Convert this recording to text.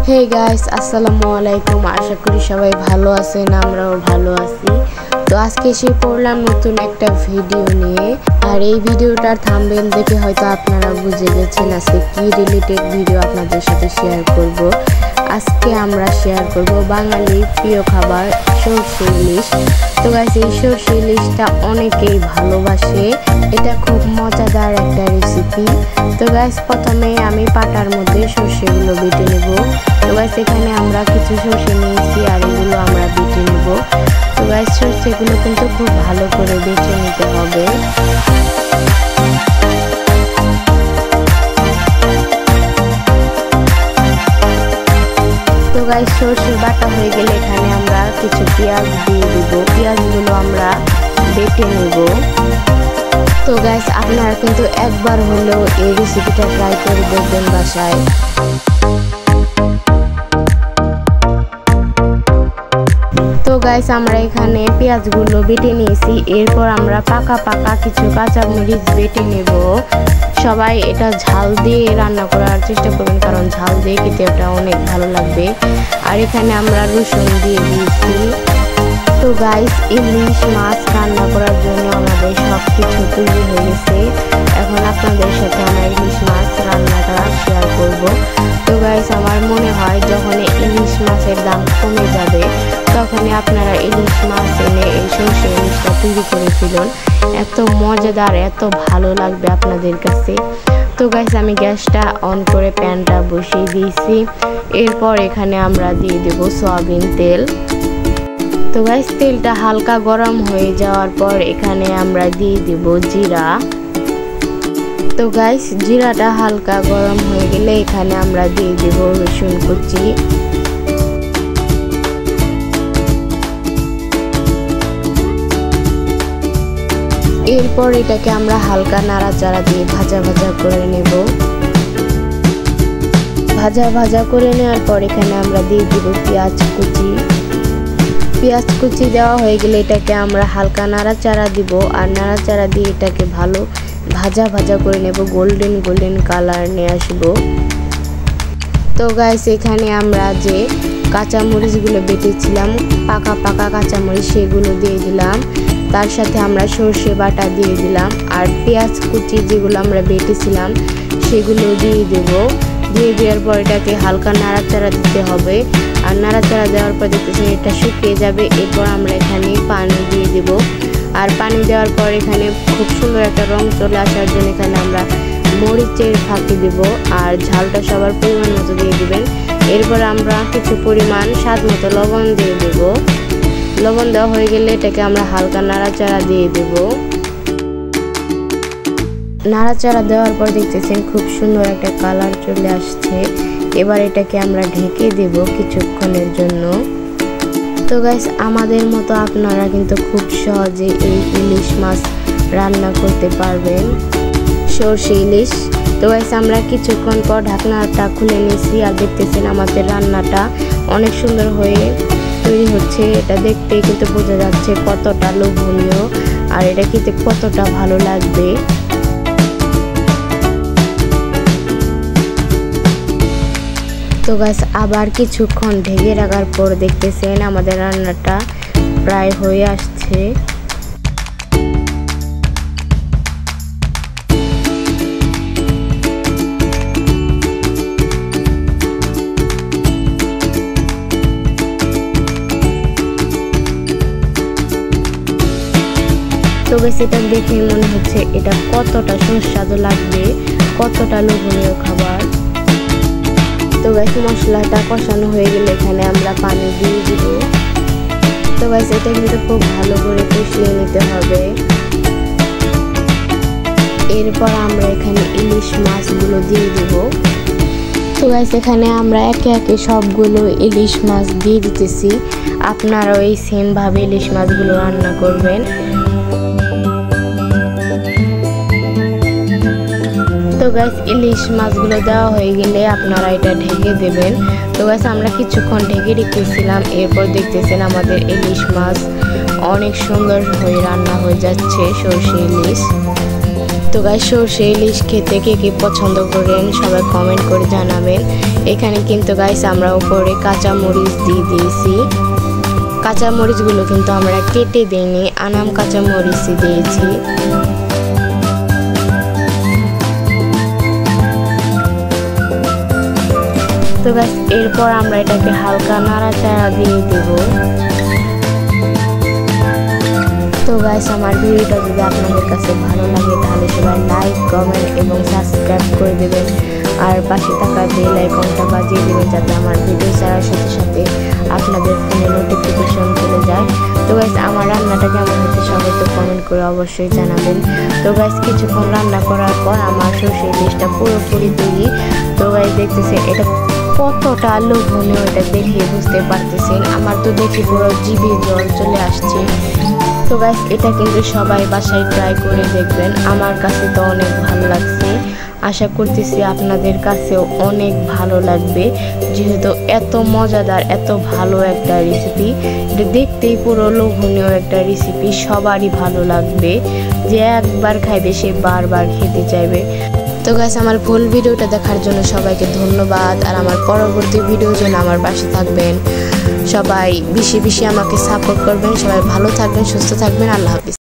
Hey guys, আসসালামু আলাইকুম। আশা করি সবাই ভালো আছেন, আমরাও ভালো আছি। তো আজকে এসে পড়লাম নতুন একটা ভিডিও নিয়ে। আর এই ভিডিওটার থাম্বনেল দেখে হয়তো আপনারা বুঝে গেছেন আজকে কি রিলেটেড ভিডিও আপনাদের সাথে শেয়ার করব। আজকে আমরা শেয়ার করব বাঙালির প্রিয় খাবার সরষে ইলিশ। তো গাইস, এই সরষে ইলিশটা অনেকেই ভালোবাসে, এটা খুব মজাদার একটা রেসিপি। তো গাইস, প্রথমে আমি পাটার মধ্যে সরষেগুলো বেটে নেব। তো গাইস, এখানে আমরা কিছু সরষে নিয়েছি আর এগুলো আমরা বেটে নেব। তো গাইস, সরষেগুলো কিন্তু খুব ভালো করে বেটে নিতে হবে। তো গাইস, সরষে বাটা হয়ে গেলে এখানে আমরা কিছু পেঁয়াজ দিয়ে দিব। পেঁয়াজগুলো আমরা বেটে নেব। তো গাইস, আপনারা কিন্তু একবার হলেও এই রেসিপিটা ট্রাই করে দেখবেন বাসায়। তো গাইস, আমরা এখানে পেঁয়াজগুলো বেটে নিয়েছি। এরপর আমরা পাকা কিছু কাঁচামরিচ বেটে নেব। সবাই এটা ঝাল দিয়ে রান্না করার চেষ্টা করবেন, কারণ ঝাল দিয়ে খেতে এটা অনেক ভালো লাগবে। আর এখানে আমরা রসুন দিয়ে দিয়েছি। তো গাইস, ইলিশ মাছ রান্না করার জন্য আমাদের সব কিছু তৈরি হয়ে গেছে। এখন আপনাদের সাথে আমরা ইলিশ মাছ রান্নাটা শেয়ার করব। তো গাইস, আমার মনে হয় যখন ইলিশ মাছের দাম কমে যাবে তখনই আপনারা ইলিশ মাছ এনে এই সরষে ইলিশটা তৈরি করে ফেলুন। এত মজাদার, এত ভালো লাগবে আপনাদের কাছে। তো গাইস, আমি গ্যাসটা অন করে প্যানটা বসিয়ে দিয়েছি। এরপর এখানে আমরা দিয়ে দেব সয়াবিন তেল। তো গাইস, তেলটা হালকা গরম হয়ে যাওয়ার পর এখানে আমরা দিয়ে দেব জিরা। তো গাইস, জিরাটা হালকা গরম হয়ে গেলে এখানে আমরা দিয়ে দেব রসুন কুচি। এরপর এটাকে আমরা হালকা নাড়াচাড়া দিয়ে ভাজা করে নেব। ভাজা করে নেওয়ার পর এখানে আমরা দিয়ে দেব পেঁয়াজ কুচি। পেঁয়াজ কুচি দেওয়া হয়ে গেলে এটাকে আমরা হালকা নাড়াচাড়া দিব। আর নাড়াচাড়া দিয়ে এটাকে ভালো ভাজা করে নেব, গোল্ডেন কালার নিয়ে আসবো। তো গাইস, এখানে আমরা যে কাঁচামরিচগুলো বেটেছিলাম, পাকা কাঁচামরিচ, সেগুলো দিয়ে দিলাম। তার সাথে আমরা সরষে বাটা দিয়ে দিলাম। আর পেঁয়াজ কুচি যেগুলো আমরা বেটেছিলাম সেগুলো দিয়ে দেব। দিয়ে দেওয়ার পর এটাকে হালকা নাড়াচাড়া দিতে হবে। আর নাড়াচাড়া দেওয়ার পর দেখতেছেন এটা শুকিয়ে যাবে। এরপর আমরা এখানে পানি দিয়ে দেব। আর পানি দেওয়ার পর এখানে খুব সুন্দর একটা রং চলে আসার জন্য এখানে আমরা মরিচের ফাঁকি দেব। আর ঝালটা সবার পরিমাণ মতো দিয়ে দিবেন। এরপর আমরা কিছু পরিমাণ স্বাদ মতো লবণ দিয়ে দেব। লবণ দেওয়া হয়ে গেলে এটাকে আমরা হালকা নাড়াচাড়া দিয়ে দেব। নাড়াচাড়া দেওয়ার পর দেখতেছেন খুব সুন্দর একটা কালার চলে আসছে। এবার এটাকে আমরা ঢেকে দেব কিছুক্ষণের জন্য। তো গাইস, আমাদের মতো আপনারা কিন্তু খুব সহজে এই ইলিশ মাছ রান্না করতে পারবেন, সরষে ইলিশ। তো গাইস, আমরা কিছুক্ষণ পর ঢাকনাটা খুলে নিয়েছি। আর দেখতেছেন আমাদের রান্নাটা অনেক সুন্দর হয়ে তৈরি হচ্ছে। এটা দেখতে কিন্তু বোঝা যাচ্ছে কতটা লোভনীয় আর এটা খেতে কতটা ভালো লাগবে। তো গাইস, আবার কিছুক্ষণ ঢেকে রাখার পর দেখতেছেন আমাদের রান্নাটা প্রায় হয়ে আসছে। তো গাইস, এটা দেখে মনে হচ্ছে এটা কতটা সুস্বাদু লাগবে, কতটা লোভনীয় খাবার। তো গাইস, মশলাটা কষানো হয়ে গেলে এখানে আমরা পানি দিয়ে দিব। তো গাইস, এটা কিন্তু খুব ভালো করে কষিয়ে নিতে হবে। এরপর আমরা এখানে ইলিশ মাছগুলো দিয়ে দিব। তো গাইস, এখানে আমরা একে সবগুলো ইলিশ মাছ দিয়ে দিতেছি। আপনারাও এই সেম ভাবে ইলিশ মাছগুলো রান্না করবেন। তো গাইস, ইলিশ মাছগুলো দেওয়া হয়ে গেলে আপনারা এটা ঢেকে দেবেন। তো গাইস, আমরা কিছুক্ষণ ঢেকে রেখেছিলাম। এরপর দেখতেছেন আমাদের ইলিশ মাছ অনেক সুন্দর হয়ে রান্না হয়ে যাচ্ছে, সরষে ইলিশ। তো গাইস সরষে ইলিশ খেতে কে কে পছন্দ করেন সবাই কমেন্ট করে জানাবেন। এখানে কিন্তু গাইস আমরা উপরে কাঁচা মরিচ দিয়ে দিয়েছি। কাঁচা মরিচগুলো কিন্তু আমরা কেটে দিইনি, আনাম কাঁচা মরিচই দিয়েছি। তো গাইস এরপর আমরা এটাকে হালকা নাড়াচাড়া দিয়ে দেব। তো গাইস আমার ভিডিওটা যদি আপনাদের কাছে ভালো লাগে তাহলে সবাই লাইক কমেন্ট এবং সাবস্ক্রাইব করে দেবেন, আর পাশে থাকা বেল আইকনটা বাজিয়ে দেবেন যাতে আমার ভিডিও ছাড়ার সাথে সাথে আপনাদের ফোনে নোটিফিকেশন চলে যায়। তো গাইস আমার রান্নাটা কেমন হচ্ছে সবাই তো কমেন্ট করে অবশ্যই জানাবেন। তো গাইস কিছুক্ষণ রান্না করার পর আমার সরষে ইলিশটা পুরোপুরি তৈরি। তো গাইস দেখতেছেন এটা কতটা লোভনীয়, এটা দেখে বুঝতে পারতেছেন। আমার তো দেখে পুরো জিভে জল চলে আসছে। তো গাইস এটা কিন্তু সবাই বাসায় ট্রাই করে দেখবেন, আমার কাছে তো অনেক ভালো লাগছে। আশা করতেছি আপনাদের কাছেও অনেক ভালো লাগবে, যেহেতু এত মজাদার এত ভালো একটা রেসিপি। এটা দেখতেই পুরো লোভনীয় একটা রেসিপি, সবারই ভালো লাগবে। যে একবার খাইবে সে বারবার খেতে চাইবে। তো গাইস আমার ফুল ভিডিওটা দেখার জন্য সবাইকে ধন্যবাদ, আর আমার পরবর্তী ভিডিওর জন্য আমার পাশে থাকবেন। সবাই বেশি বেশি আমাকে সাপোর্ট করবেন। সবাই ভালো থাকবেন, সুস্থ থাকবেন। আল্লাহ হাফেজ।